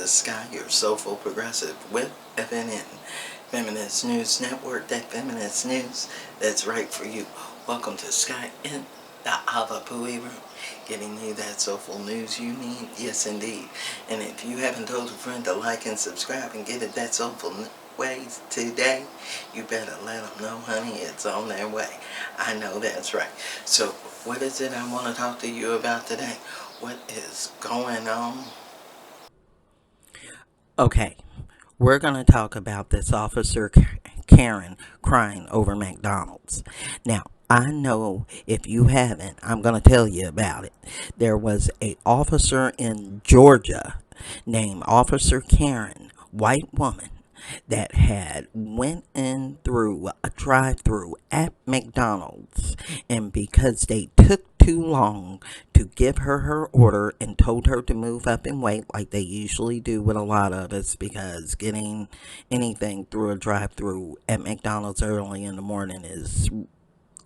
to Skye, your soulful progressive with FNN-Feminist News Network, that feminist news that's right for you. Welcome to Skye in the Avapui room, giving you that soulful news you need. Yes, indeed. And if you haven't told a friend to like and subscribe and get it that soulful ways today, you better let them know, honey, it's on their way. I know that's right. So, what is it I want to talk to you about today? What is going on? Okay, we're going to talk about this officer Karen crying over McDonald's. Now, I know if you haven't, I'm going to tell you about it. There was a officer in Georgia named Officer Karen, white woman, that had went in through a drive-through at McDonald's, and because they took too long to give her order and told her to move up and wait like they usually do with a lot of us, because getting anything through a drive-through at McDonald's early in the morning is,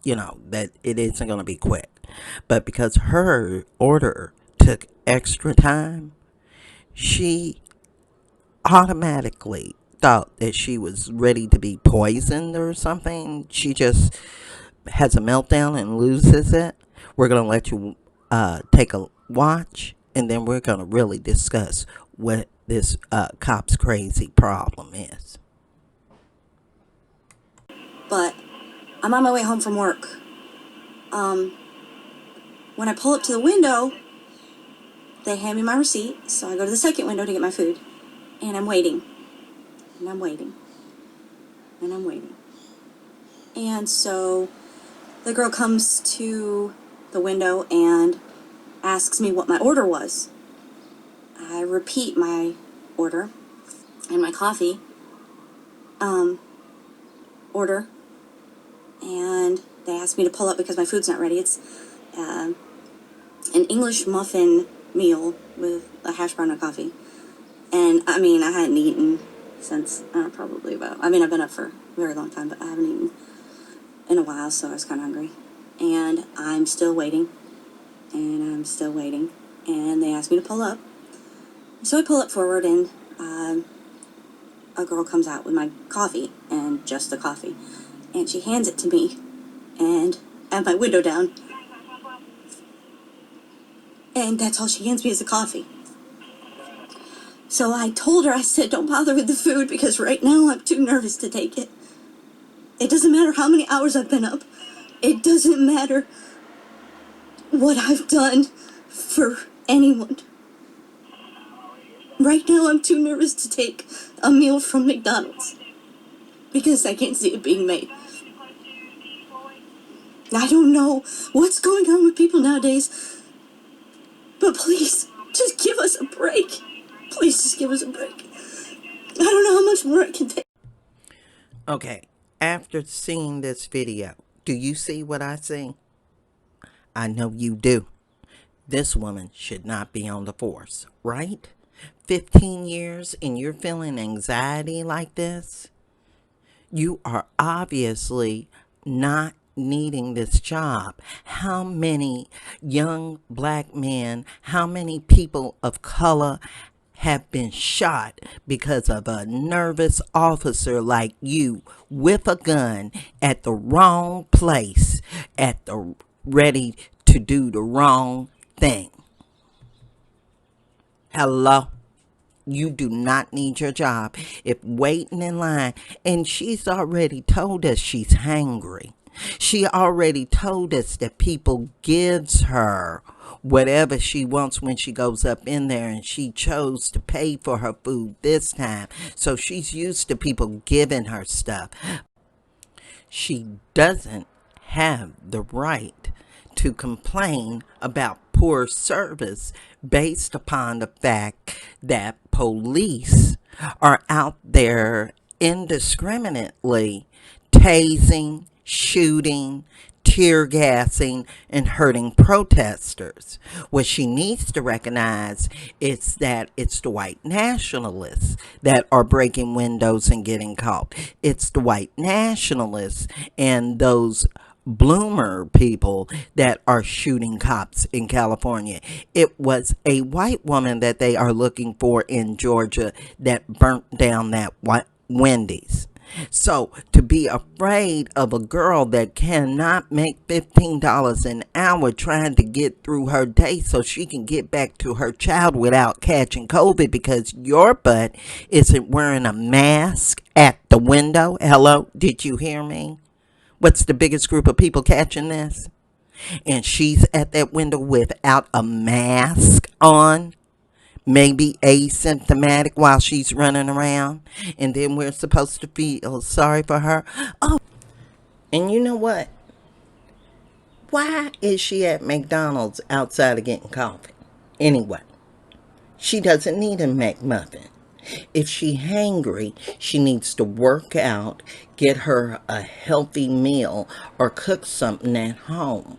that it isn't going to be quick. But because her order took extra time, she automatically thought that she was ready to be poisoned or something. She just has a meltdown and loses it. We're going to let you take a watch, and then we're going to really discuss what this cop's crazy problem is. But I'm on my way home from work. When I pull up to the window, they hand me my receipt, so I go to the second window to get my food. And I'm waiting. And I'm waiting. And I'm waiting. And so the girl comes to the window and asks me what my order was. I repeat my order and my coffee order. And they asked me to pull up because my food's not ready. It's an English muffin meal with a hash brown and coffee. And I hadn't eaten since I've been up for a very long time, but I haven't eaten in a while, so I was kind of hungry. And I'm still waiting, and I'm still waiting, and they asked me to pull up. So I pull up forward, and a girl comes out with my coffee, and just the coffee, and she hands it to me, and I have my window down, and that's all she hands me is the coffee. So I told her, I said, don't bother with the food because right now I'm too nervous to take it. It doesn't matter how many hours I've been up. It doesn't matter what I've done for anyone. Right now I'm too nervous to take a meal from McDonald's because I can't see it being made. I don't know what's going on with people nowadays, but please, just give us a break. Please just give us a break. I don't know how much more I can take. Okay, after seeing this video, do you see what I see? I know you do. This woman should not be on the force, right? 15 years and you're feeling anxiety like this? You are obviously not needing this job. How many young black men, how many people of color have been shot because of a nervous officer like you with a gun at the wrong place, ready to do the wrong thing? Hello? You do not need your job if waiting in line. And she's already told us she's hangry. She already told us that people gives her whatever she wants when she goes up in there, and she chose to pay for her food this time. So she's used to people giving her stuff. She doesn't have the right to complain about poor service based upon the fact that police are out there indiscriminately tasing, shooting, tear gassing, and hurting protesters. What she needs to recognize is that it's the white nationalists that are breaking windows and getting caught. It's the white nationalists and those bloomer people that are shooting cops in California. It was a white woman that they are looking for in Georgia that burnt down that Wendy's. So to be afraid of a girl that cannot make $15 an hour trying to get through her day so she can get back to her child without catching COVID because your butt isn't wearing a mask at the window. Hello, did you hear me? What's the biggest group of people catching this? And she's at that window without a mask on, maybe asymptomatic while she's running around. And then we're supposed to feel sorry for her. Oh, and you know what? Why is she at McDonald's outside of getting coffee? Anyway, she doesn't need a McMuffin. If she hangry, she needs to work out, get her a healthy meal, or cook something at home.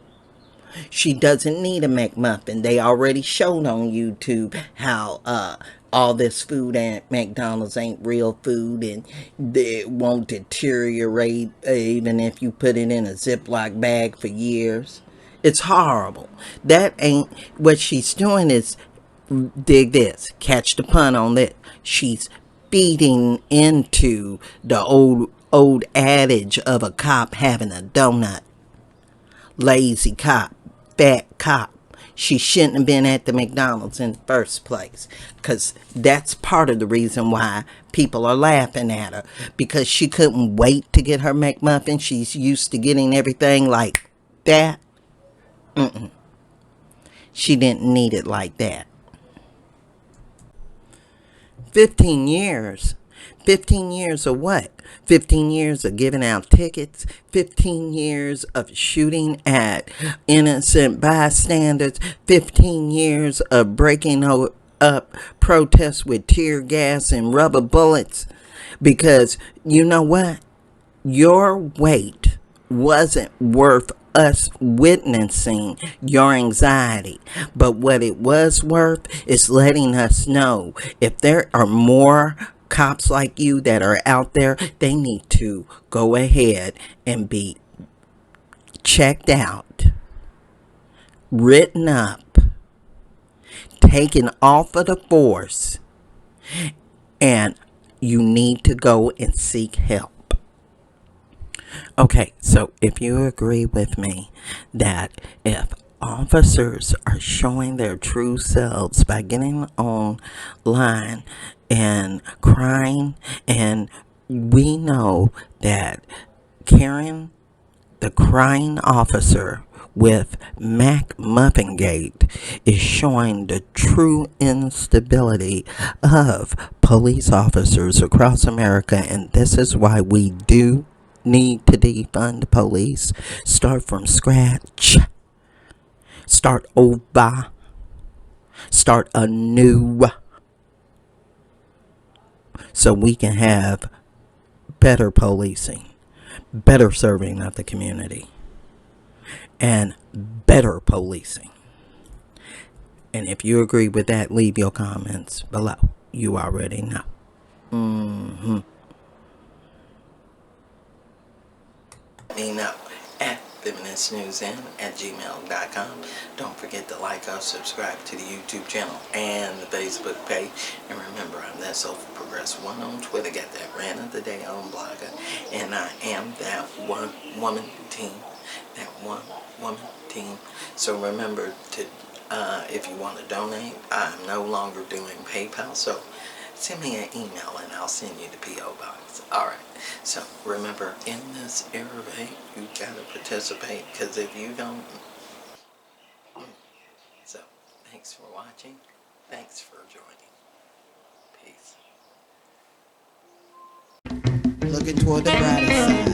She doesn't need a McMuffin. They already showed on YouTube how all this food at McDonald's ain't real food and it won't deteriorate even if you put it in a Ziploc bag for years. It's horrible. That ain't what she's doing is, dig this, catch the pun on this. She's feeding into the old adage of a cop having a donut. Lazy cop, fat cop. She shouldn't have been at the McDonald's in the first place, because that's part of the reason why people are laughing at her, because she couldn't wait to get her McMuffin. She's used to getting everything like that. She didn't need it like that. 15 years. 15 years of what? 15 years of giving out tickets. 15 years of shooting at innocent bystanders. 15 years of breaking up protests with tear gas and rubber bullets. Because you know what? Your wait wasn't worth us witnessing your anxiety. But what it was worth is letting us know if there are more cops like you that are out there, they need to go ahead and be checked out, written up, taken off of the force, and you need to go and seek help. Okay, so if you agree with me that if officers are showing their true selves by getting online and crying, and we know that Karen, the crying officer with McMuffin Gate, is showing the true instability of police officers across America, and this is why we do need to defund the police. Start from scratch. Start over. Start anew. So we can have better policing, better serving of the community, and better policing. And if you agree with that, leave your comments below. You already know. Me know at feministnewsn@gmail.com. Don't forget to like or subscribe to the YouTube channel and the Facebook page. And remember, I'm that Soulful Progress One on Twitter. Got that rant of the day on Blogger. And I am that one woman team. That one woman team. So remember to, if you want to donate, I'm no longer doing PayPal. So send me an email and I'll send you the P.O. box. Alright, so remember, in this era, you gotta participate, because if you don't... So, thanks for watching. Thanks for joining. Peace. Looking toward the brighter side.